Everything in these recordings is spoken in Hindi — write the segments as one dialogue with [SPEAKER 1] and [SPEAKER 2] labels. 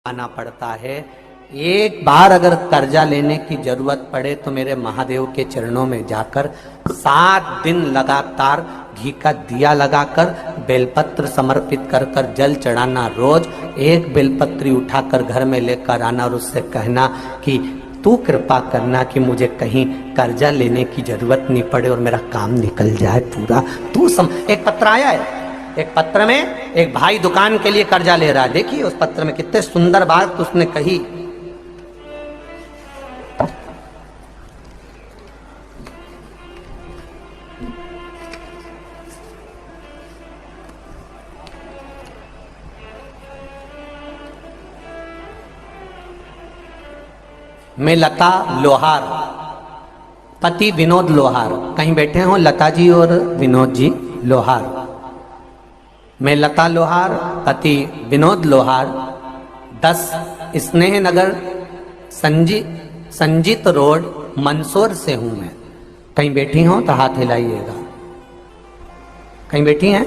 [SPEAKER 1] आना पड़ता है। एक बार अगर कर्जा लेने की जरूरत पड़े तो मेरे महादेव के चरणों में जाकर 7 दिन लगातार घी का दिया लगाकर बेलपत्र समर्पित कर कर जल चढ़ाना। रोज एक बेलपत्री उठाकर घर में लेकर आना और उससे कहना कि तू कृपा करना कि मुझे कहीं कर्जा लेने की जरूरत नहीं पड़े और मेरा काम निकल जाए पूरा। एक पत्र आया है, एक पत्र में एक भाई दुकान के लिए कर्जा ले रहा है। देखिए उस पत्र में कितने सुंदर बात उसने कही। मैं लता लोहार, पति विनोद लोहार, कहीं बैठे हो लता जी और विनोद जी लोहार। मैं लता लोहार, पति विनोद लोहार, 10 स्नेह नगर संजीत रोड मंदसौर से हूं मैं। कहीं बैठी हो तो हाथ हिलाइएगा, कहीं बैठी हैं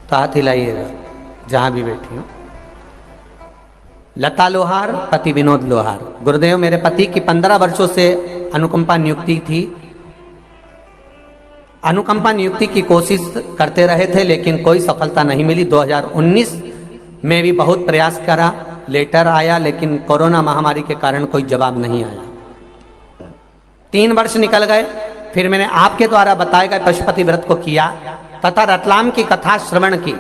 [SPEAKER 1] तो हाथ हिलाइएगा जहां भी बैठी हो। लता लोहार, पति विनोद लोहार। गुरुदेव, मेरे पति की 15 वर्षों से अनुकंपा नियुक्ति थी। अनुकंपा नियुक्ति की कोशिश करते रहे थे लेकिन कोई सफलता नहीं मिली। 2019 में भी बहुत प्रयास करा, लेटर आया लेकिन कोरोना महामारी के कारण कोई जवाब नहीं आया। 3 वर्ष निकल गए। फिर मैंने आपके द्वारा बताए गए पशुपति व्रत को किया तथा रतलाम की कथा श्रवण की।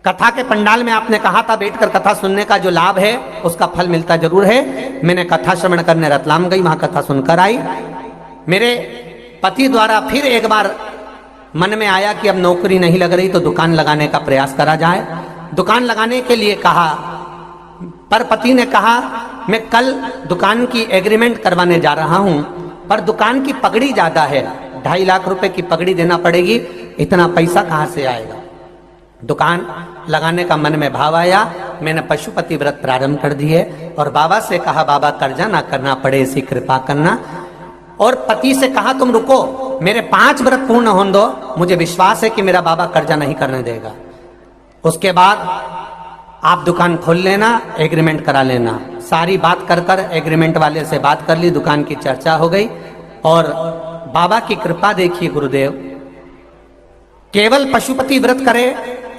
[SPEAKER 1] कथा के पंडाल में आपने कहा था बैठकर कथा सुनने का जो लाभ है उसका फल मिलता जरूर है। मैंने कथा श्रवण करने रतलाम गई, वहां कथा सुनकर आई। मेरे पति द्वारा फिर एक बार मन में आया कि अब नौकरी नहीं लग रही तो दुकान लगाने का प्रयास करा जाए। दुकान लगाने के लिए कहा, पर पति ने कहा मैं कल दुकान की एग्रीमेंट करवाने जा रहा हूं, पर दुकान की पगड़ी ज्यादा है, 2.5 लाख रुपए की पगड़ी देना पड़ेगी, इतना पैसा कहां से आएगा। दुकान लगाने का मन में भाव आया। मैंने पशुपति व्रत प्रारंभ कर दिए और बाबा से कहा बाबा कर्जा ना करना पड़े ऐसी कृपा करना। और पति से कहा तुम रुको, मेरे 5 व्रत पूर्ण होने दो, मुझे विश्वास है कि मेरा बाबा कर्जा नहीं करने देगा। उसके बाद आप दुकान खोल लेना, एग्रीमेंट करा लेना। सारी बात कर कर एग्रीमेंट वाले से बात कर ली, दुकान की चर्चा हो गई। और बाबा की कृपा देखिए गुरुदेव, केवल पशुपति व्रत करे,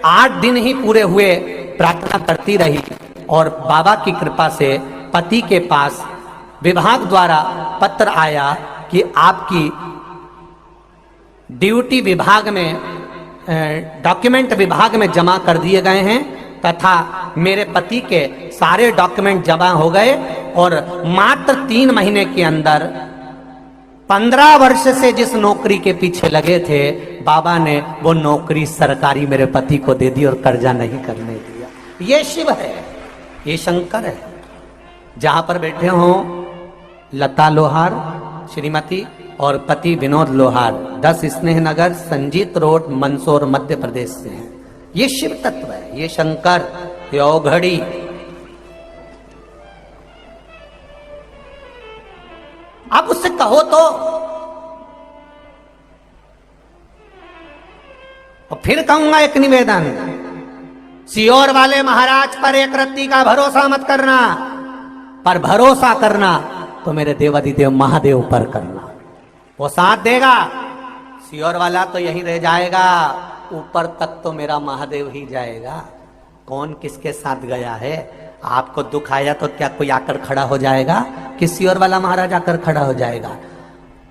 [SPEAKER 1] 8 दिन ही पूरे हुए, प्रार्थना करती रही और बाबा की कृपा से पति के पास विभाग द्वारा पत्र आया कि आपकी ड्यूटी विभाग में, डॉक्यूमेंट विभाग में जमा कर दिए गए हैं तथा मेरे पति के सारे डॉक्यूमेंट जमा हो गए और मात्र 3 महीने के अंदर 15 वर्ष से जिस नौकरी के पीछे लगे थे बाबा ने वो नौकरी सरकारी मेरे पति को दे दी और कर्जा नहीं करने दिया। ये शिव है, ये शंकर है। जहां पर बैठे हो लता लोहार श्रीमती और पति विनोद लोहार, 10 स्नेह नगर संजीत रोड मंदसौर मध्य प्रदेश से हैं। ये शिव तत्व है, ये शंकर, ये औघड़ी। आप उससे कहो तो और फिर कहूंगा एक निवेदन, सियोर वाले महाराज पर एक रत्ती का भरोसा मत करना, पर भरोसा करना तो मेरे देवाधिदेव महादेव पर करना, वो साथ देगा। सियोर वाला तो यही रह जाएगा, ऊपर तक तो मेरा महादेव ही जाएगा। कौन किसके साथ गया है? आपको दुख आया तो क्या कोई आकर खड़ा हो जाएगा कि सियोर वाला महाराज आकर खड़ा हो जाएगा?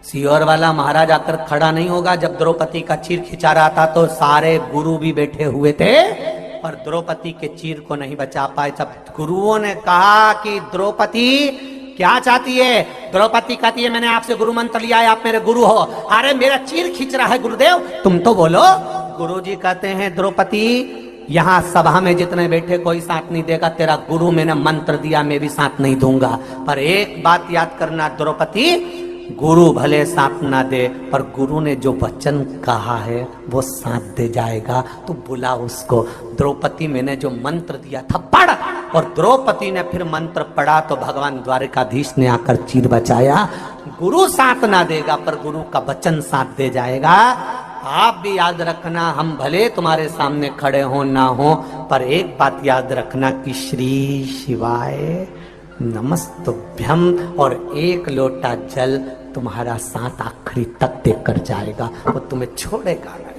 [SPEAKER 1] सियोर वाला महाराज आकर खड़ा नहीं होगा। जब द्रौपदी का चीर खिंचा रहा था तो सारे गुरु भी बैठे हुए थे पर द्रौपदी के चीर को नहीं बचा पाए। जब गुरुओं ने कहा कि द्रौपदी क्या चाहती है, द्रौपदी कहती है मैंने आपसे गुरु मंत्र लिया है, आप मेरे गुरु हो। अरे मेरा चीर खींच रहा है गुरुदेव, तुम तो बोलो। गुरुजी कहते हैं द्रौपदी यहां सभा में जितने बैठे कोई साथ नहीं देगा, तेरा गुरु मैंने मंत्र दिया, मैं भी साथ नहीं दूंगा। पर एक बात याद करना द्रौपदी, गुरु भले साथ ना दे पर गुरु ने जो वचन कहा है वो साथ दे जाएगा, तो बुला उसको। द्रौपदी मैंने जो मंत्र दिया था पढ़, और द्रौपदी ने फिर मंत्र पढ़ा तो भगवान द्वारिकाधीश ने आकर चीर बचाया। गुरु साथ ना देगा पर गुरु का वचन साथ दे जाएगा। आप भी याद रखना, हम भले तुम्हारे सामने खड़े हो ना हो, पर एक बात याद रखना कि श्री शिवाय नमस्तुभ्यम, और एक लोटा जल तुम्हारा साथ आखिरी तक देकर जाएगा, वो तुम्हें छोड़ेगा नहीं।